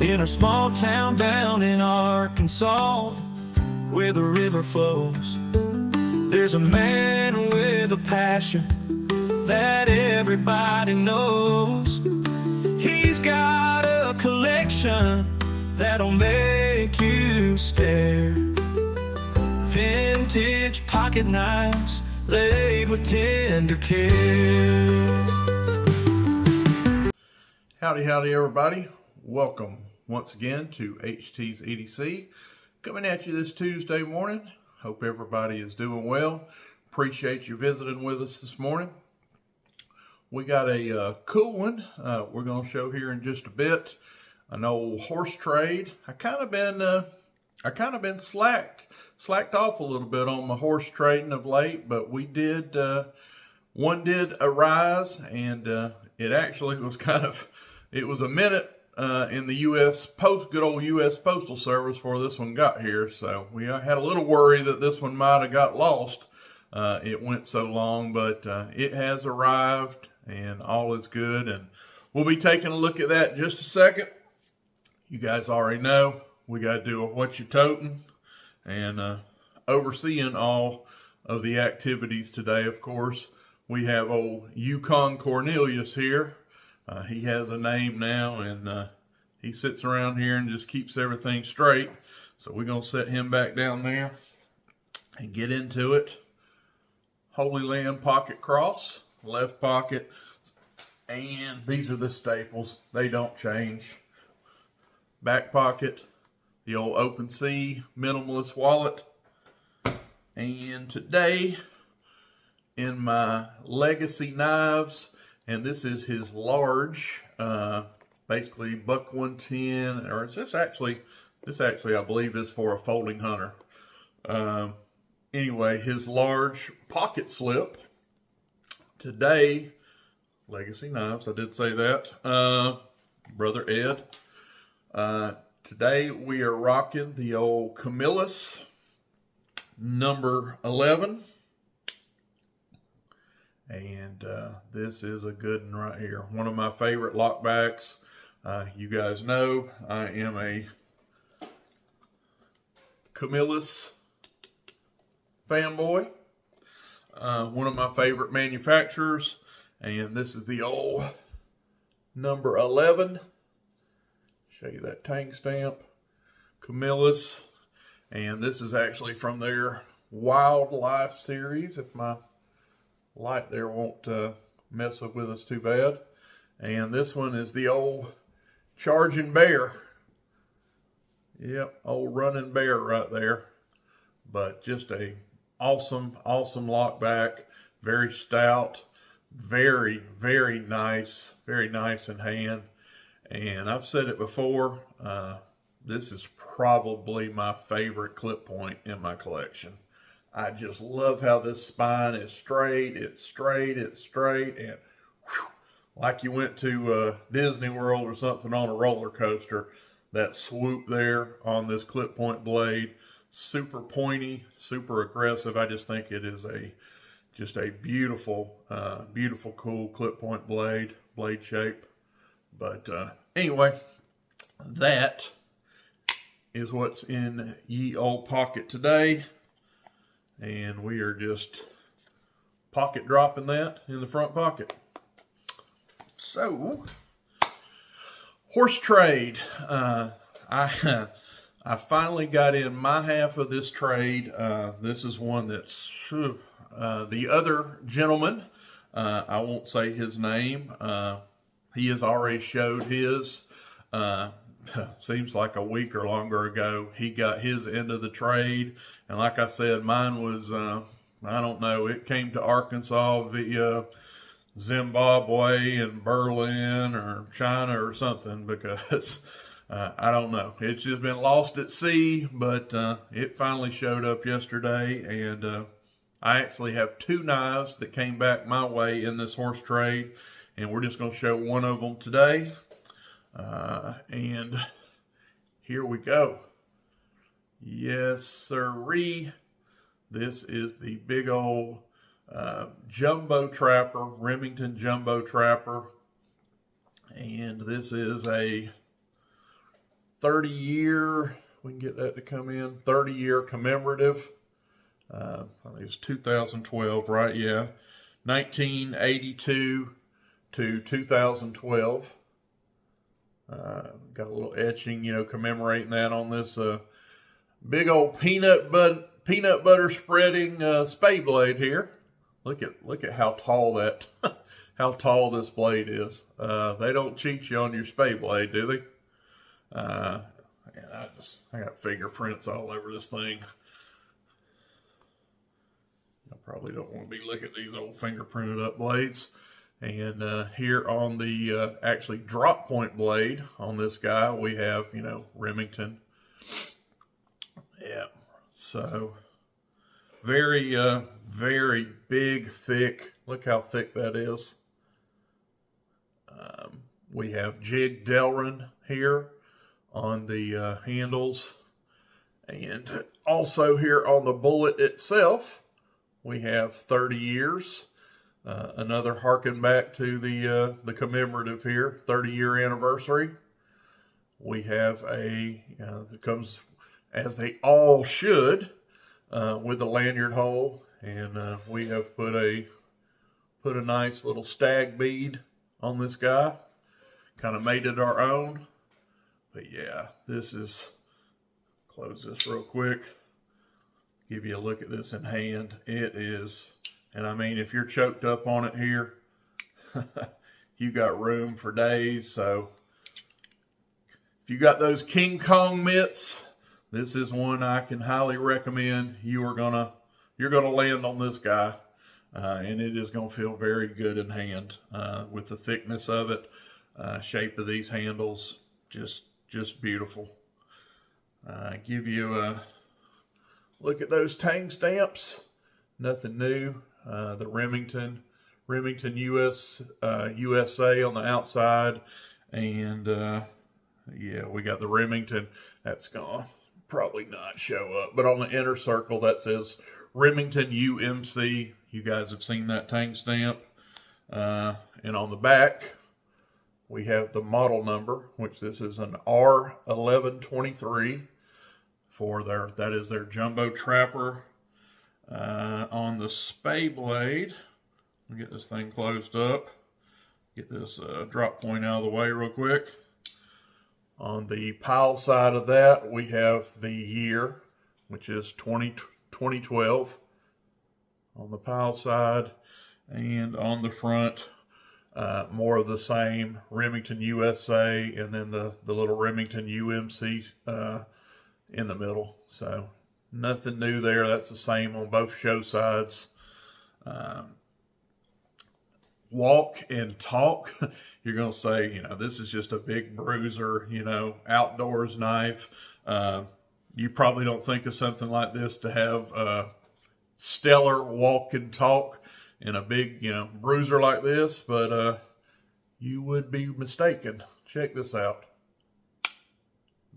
in a small town down in Arkansas, where the river flows. There's a man with a passion that everybody knows. He's got a collection that'll make you stare. Vintage pocket knives laid with tender care. Howdy, howdy everybody. Welcome once again to HT's EDC. Coming at you this Tuesday morning. Hope everybody is doing well. Appreciate you visiting with us this morning. We got a cool one we're going to show here in just a bit. An old horse trade. I kind of been slacked off a little bit on my horse trading of late, but we did one did arise, and it actually was it was a minute in the good old U.S. Postal Service before this one got here. So we had a little worry that this one might have got lost. It went so long, but it has arrived and all is good. And we'll be taking a look at that in just a second. You guys already know we got to do a what you toting and overseeing all of the activities today. Of course, we have old Yukon Cornelius here. He has a name now, and he sits around here and just keeps everything straight. So we're going to set him back down there and get into it. Holy Land pocket cross, left pocket, and these are the staples. They don't change. Back pocket, the old Open Sea minimalist wallet. And today, in my Legacy knives, and this is his large, basically buck 110, or this actually I believe is for a folding hunter. Anyway, his large pocket slip. Today, Legacy knives, I did say that. Brother Ed. Today we are rocking the old Camillus number 11. And this is a good one right here. One of my favorite lockbacks. You guys know I am a Camillus fanboy. One of my favorite manufacturers. And this is the old number 11. Show you that tank stamp. Camillus. And this is actually from their Wildlife series. If my light there won't mess up with us too bad. And this one is the old Charging Bear. Yep, old Running Bear right there. But just a awesome lockback. Very stout. Very, very nice. Very nice in hand. And I've said it before, this is probably my favorite clip point in my collection. I just love how this spine is straight. It's straight, and whew, like you went to Disney World or something on a roller coaster. That swoop there on this clip point blade, super pointy, super aggressive. I just think it is just a beautiful, cool clip point blade shape. But anyway, that is what's in ye old pocket today. And we are just pocket dropping that in the front pocket. So, horse trade. I finally got in my half of this trade. This is one that's the other gentleman. I won't say his name. He has already showed his. Seems like a week or longer ago, he got his end of the trade. And like I said, mine was, I don't know, it came to Arkansas via Zimbabwe and Berlin or China or something, because I don't know. It's just been lost at sea, but it finally showed up yesterday. And I actually have two knives that came back my way in this horse trade. And we're just going to show one of them today. And here we go. Yes, sirree. This is the big old Jumbo Trapper, Remington Jumbo Trapper. And this is a 30-year, we can get that to come in, 30-year commemorative. I think it's 2012, right? Yeah. 1982 to 2012. Got a little etching, commemorating that on this big old peanut butter spreading spey blade here. Look at how tall that how tall this blade is. They don't cheat you on your spey blade, do they? I got fingerprints all over this thing. I probably don't want to be looking at these old fingerprinted up blades. And here on the actually drop point blade on this guy, we have, Remington. Yeah, so very, very big, thick. Look how thick that is. We have jigged Delrin here on the handles. And also here on the bullet itself, we have 30 years. Another harken back to the commemorative here, 30-year anniversary. We have that comes as they all should with the lanyard hole, and we have put a nice little stag bead on this guy. Kind of made it our own, but yeah, close this real quick. Give you a look at this in hand. It is. And I mean, if you're choked up on it here, you got room for days. So if you got those King Kong mitts, this is one I can highly recommend. You're gonna land on this guy, and it is gonna feel very good in hand with the thickness of it, shape of these handles, just beautiful. Give you a look at those tang stamps. Nothing new. The Remington USA on the outside, and yeah, we got the Remington. That's gonna probably not show up, but on the inner circle that says Remington UMC. You guys have seen that tang stamp, and on the back we have the model number, which this is an R1123 for that is their Jumbo Trapper. On the spey blade, let me get this thing closed up, get this drop point out of the way real quick. On the pile side of that, we have the year, which is 2012 on the pile side, and on the front, more of the same, Remington USA, and then the little Remington UMC in the middle. So nothing new there. That's the same on both show sides. Walk and talk. You're going to say, this is just a big bruiser, outdoors knife. You probably don't think of something like this to have stellar walk and talk in a big, bruiser like this, but you would be mistaken. Check this out.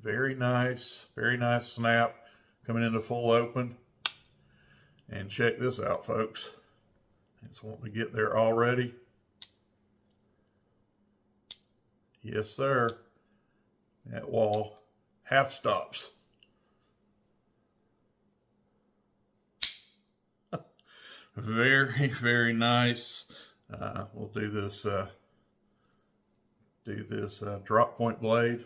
Very nice snap. Coming into full open. And check this out, folks. Just wanting to get there already. Yes, sir. That wall half stops. Very, very nice. We'll do this drop point blade.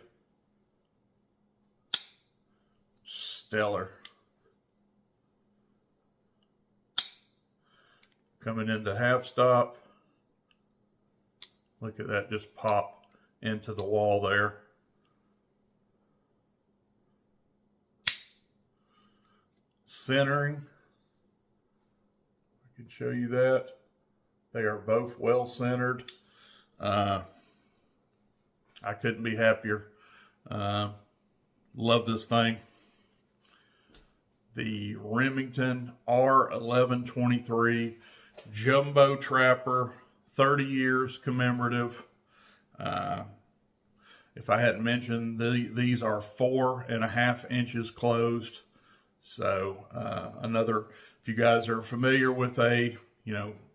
Stellar. Coming into half stop. Look at that just pop into the wall there. Centering. I can show you that. They are both well centered. I couldn't be happier. Love this thing. The Remington R1123 Jumbo Trapper, 30 years commemorative. If I hadn't mentioned, these are 4.5 inches closed. So if you guys are familiar with a,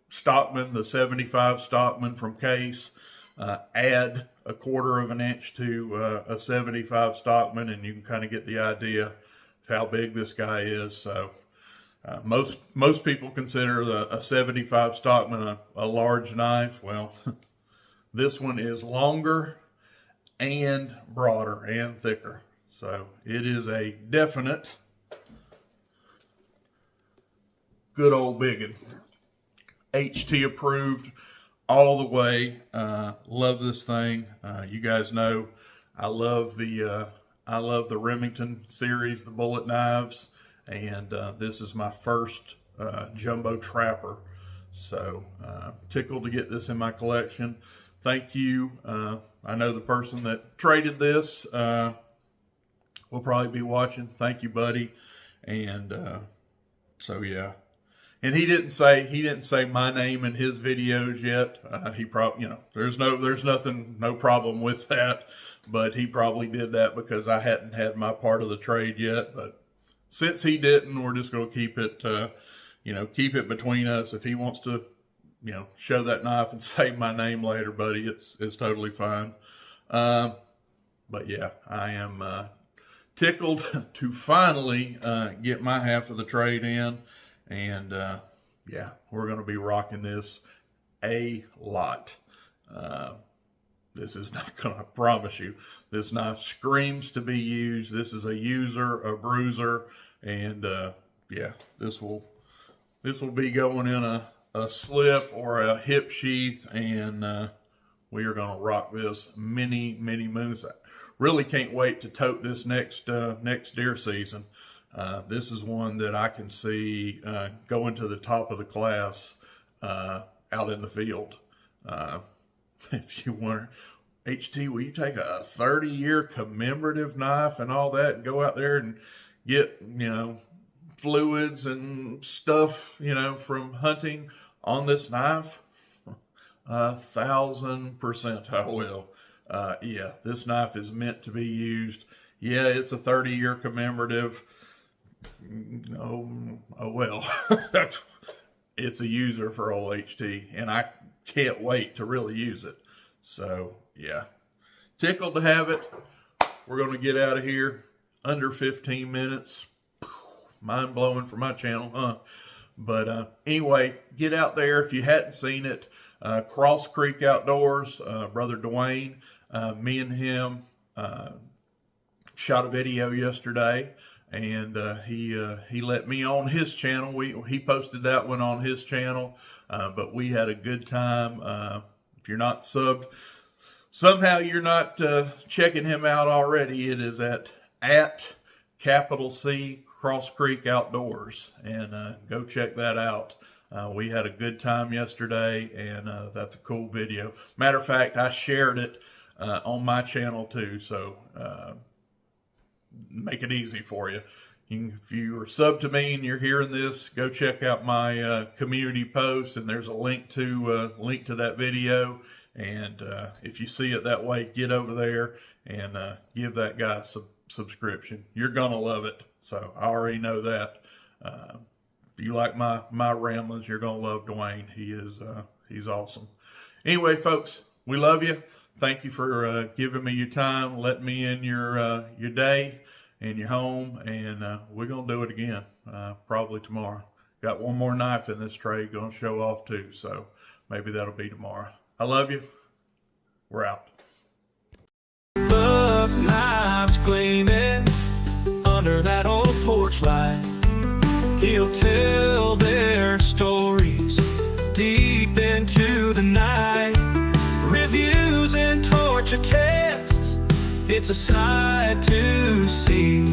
Stockman, the 75 Stockman from Case, add a 1/4 of an inch to a 75 Stockman, and you can kind of get the idea of how big this guy is. So most people consider a 75 Stockman a large knife. Well, this one is longer and broader and thicker. So it is a definite good old biggin. HT approved all the way. Love this thing. You guys know I love the Remington series, the bullet knives, and this is my first Jumbo Trapper. So tickled to get this in my collection. Thank you. I know the person that traded this will probably be watching. Thank you, buddy. And so yeah. And he didn't say my name in his videos yet. He probably, there's no problem with that. But he probably did that because I hadn't had my part of the trade yet. But since he didn't, we're just going to keep it, keep it between us. If he wants to, show that knife and say my name later, buddy, it's totally fine. But yeah, I am tickled to finally get my half of the trade in. And yeah, we're going to be rocking this a lot. This is not going to, promise you, this knife screams to be used. This is a user, a bruiser, and yeah, this will be going in a slip or a hip sheath, and we are going to rock this many moons. I really can't wait to tote this next deer season. This is one that I can see going to the top of the class out in the field. If you want, HT, will you take a 30-year commemorative knife and all that and go out there and get, fluids and stuff, from hunting on this knife? 1000% I will. Yeah, this knife is meant to be used. Yeah, it's a 30-year commemorative. Oh well. It's a user for old HT, and I can't wait to really use it. So yeah, tickled to have it. We're going to get out of here under 15 minutes. Mind blowing for my channel, huh? But anyway, get out there if you hadn't seen it. Cross Creek Outdoors, brother Dwayne, me and him shot a video yesterday. And he let me on his channel. He posted that one on his channel, but we had a good time. If you're not subbed, somehow you're not checking him out already. It is at C Cross Creek Outdoors, and go check that out. We had a good time yesterday, and that's a cool video. Matter of fact, I shared it on my channel too, so make it easy for you. If you are subbed to me and you're hearing this, go check out my community post, and there's a link to that video. And if you see it that way, get over there and give that guy a subscription. You're gonna love it. So I already know that. If you like my ramblings, you're gonna love Dwayne. He's awesome. Anyway, folks, we love you. Thank you for giving me your time, letting me in your day and your home, and we're going to do it again, probably tomorrow. Got one more knife in this tray going to show off too, so maybe that'll be tomorrow. I love you. We're out. Buck knives gleaming under that old porch light. He'll tell their stories deep into the night. Reviews and torture tests, it's a sight to see.